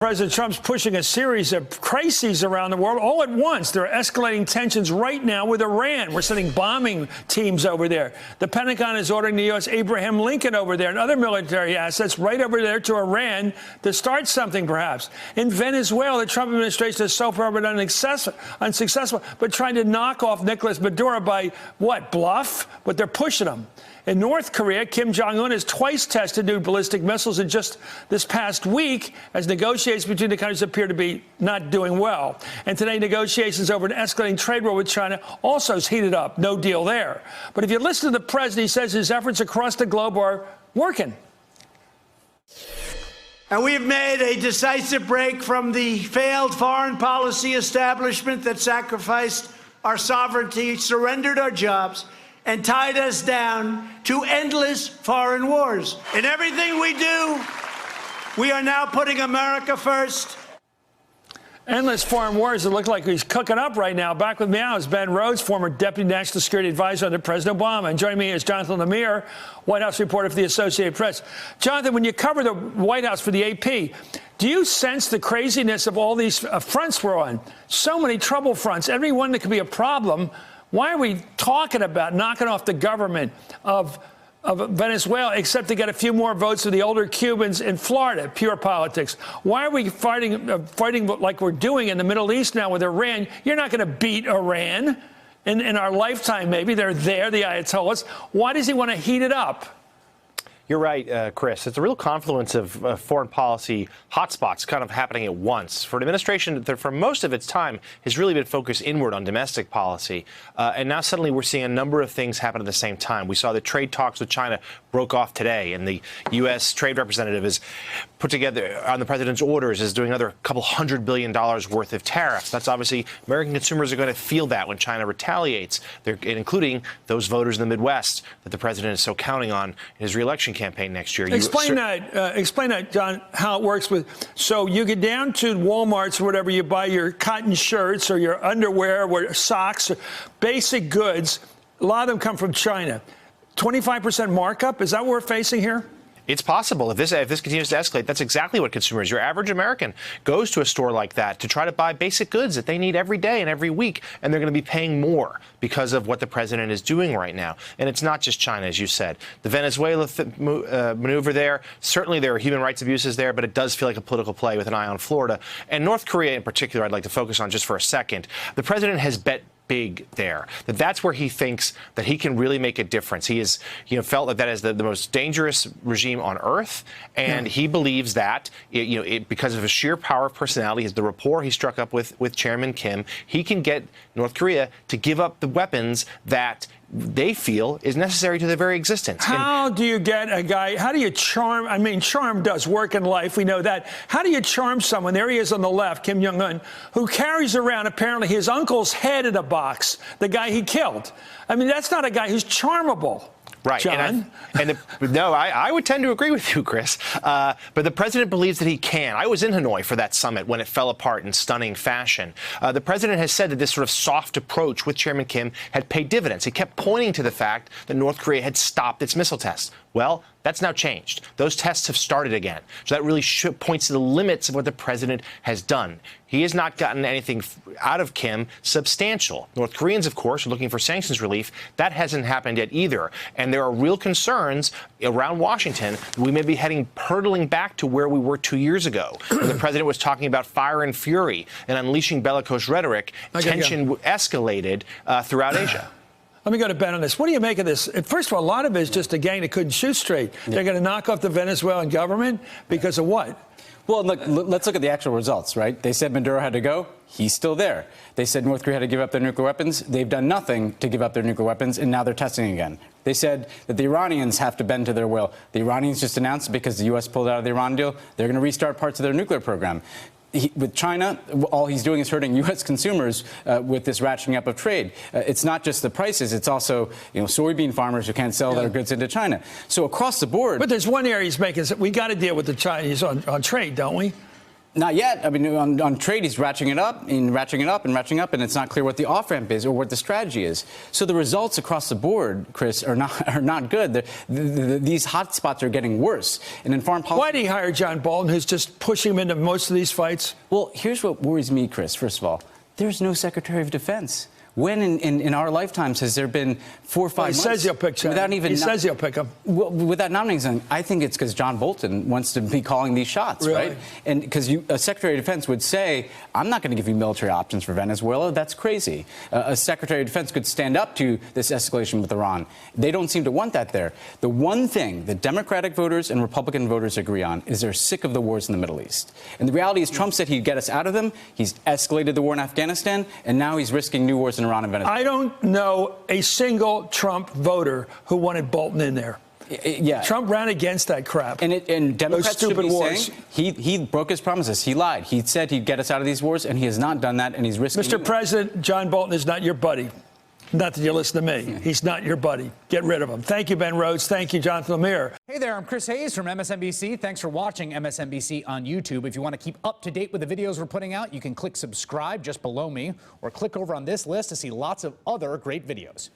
President Trump's pushing a series of crises around the world all at once. There are escalating tensions right now with Iran. We're sending bombing teams over there. The Pentagon is ordering the U.S. Abraham Lincoln over there and other military assets right over there to Iran to start something, perhaps. In Venezuela, the Trump administration has so far been unsuccessful, but trying to knock off Nicolas Maduro by, what, bluff? But they're pushing him. In North Korea, Kim Jong-un has twice tested new ballistic missiles in just this past week as negotiations between the countries appear to be not doing well. And today, negotiations over an escalating trade war with China also has heated up. No deal there. But if you listen to the president, he says his efforts across the globe are working. And we've made a decisive break from the failed foreign policy establishment that sacrificed our sovereignty, surrendered our jobs, and tied us down to endless foreign wars. In everything we do, we are now putting America first. Endless foreign wars. It looks like he's cooking up right now. Back with me now is Ben Rhodes, former Deputy National Security Advisor under President Obama. And joining me is Jonathan Lemire, White House reporter for the Associated Press. Jonathan, when you cover the White House for the AP, do you sense the craziness of all these fronts we're on? So many trouble fronts, every one that could be a problem. Why are we talking about knocking off the government of Venezuela, except to get a few more votes of the older Cubans in Florida? Pure politics. Why are we fighting like we're doing in the Middle East now with Iran? You're not going to beat Iran in our lifetime, maybe. They're there, the Ayatollahs. Why does he want to heat it up? You're right, Chris. It's a real confluence of foreign policy hotspots kind of happening at once. For an administration that for most of its time has really been focused inward on domestic policy. And now suddenly we're seeing a number of things happen at the same time. We saw the trade talks with China broke off today, and the U.S. trade representative is put together on the president's orders is doing another couple $100 billion worth of tariffs. That's obviously American consumers are going to feel that when China retaliates, including those voters in the Midwest that the president is so counting on in his reelection campaign next year. Explain that, John, how it works with. So you get down to Walmart's or whatever, you buy your cotton shirts or your underwear or socks, or basic goods. A lot of them come from China. 25% markup. Is that what we're facing here? It's possible. If this continues to escalate, that's exactly what consumers, your average American, goes to a store like that to try to buy basic goods that they need every day and every week, and they're going to be paying more because of what the president is doing right now. And it's not just China, as you said. The Venezuela maneuver there, certainly there are human rights abuses there, but it does feel like a political play with an eye on Florida. And North Korea in particular, I'd like to focus on just for a second. The president has bet big there. That's where he thinks that he can really make a difference. He has, felt that is the most dangerous regime on earth, and he believes that, because of his sheer power of personality, the rapport he struck up with Chairman Kim, he can get North Korea to give up the weapons that they feel is necessary to their very existence. How do you get a guy, how do you charm, I mean, charm does work in life, we know that. How do you charm someone, there he is on the left, Kim Jong-un, who carries around apparently his uncle's head in a box, the guy he killed? I mean, that's not a guy who's charmable. Right. John? I would tend to agree with you, Chris. But the president believes that he can. I was in Hanoi for that summit when it fell apart in stunning fashion. The president has said that this sort of soft approach with Chairman Kim had paid dividends. He kept pointing to the fact that North Korea had stopped its missile tests. Well, that's now changed. Those tests have started again. So that really points to the limits of what the president has done. He has not gotten anything out of Kim substantial. North Koreans, of course, are looking for sanctions relief. That hasn't happened yet either. And there are real concerns around Washington that we may be heading hurtling back to where we were 2 years ago, when the president was talking about fire and fury and unleashing bellicose rhetoric. Tension escalated throughout Asia. Let me go to Ben on this. What do you make of this? First of all, a lot of it is just a gang that couldn't shoot straight. They're going to knock off the Venezuelan government because of what? Well, look, let's look at the actual results, right? They said Maduro had to go. He's still there. They said North Korea had to give up their nuclear weapons. They've done nothing to give up their nuclear weapons, and now they're testing again. They said that the Iranians have to bend to their will. The Iranians just announced, because the U.S. pulled out of the Iran deal, they're going to restart parts of their nuclear program. With China, all he's doing is hurting U.S. consumers with this ratcheting up of trade. It's not just the prices; it's also soybean farmers who can't sell their goods into China. So across the board, but there's one area he's making. We got to deal with the Chinese on trade, don't we? Not yet. I mean, on trade, he's ratcheting it up and ratcheting it up and ratcheting up, and it's not clear what the off-ramp is or what the strategy is. So the results across the board, Chris, are not good. These hot spots are getting worse. And in foreign policy, Why did he hire John Bolton, who's just pushing him into most of these fights? well, here's what worries me, Chris. First of all, there's no Secretary of Defense. When in our lifetimes has there been 4 or 5 months? He says he'll pick him. Without even He says he'll pick him. Well, without nominating something, I think it's because John Bolton wants to be calling these shots, Really? right? And because a Secretary of Defense would say, I'm not going to give you military options for Venezuela. That's crazy. A Secretary of Defense could stand up to this escalation with Iran. They don't seem to want that there. The one thing that Democratic voters and Republican voters agree on is they're sick of the wars in the Middle East. And the reality is Trump said he'd get us out of them. He's escalated the war in Afghanistan, and now he's risking new wars in Iran and Venezuela. I don't know a single Trump voter who wanted Bolton in there. Yeah. Trump ran against that crap. And Democrats should stupid be wars. saying he broke his promises. He lied. He said he'd get us out of these wars, and he has not done that, and he's risking Mr. President, John Bolton is not your buddy. Not that you listen to me. He's not your buddy. Get rid of him. Thank you, Ben Rhodes. Thank you, Jonathan Lemire. Hey there, I'm Chris Hayes from MSNBC. Thanks for watching MSNBC on YouTube. If you want to keep up to date with the videos we're putting out, you can click subscribe just below me or click over on this list to see lots of other great videos.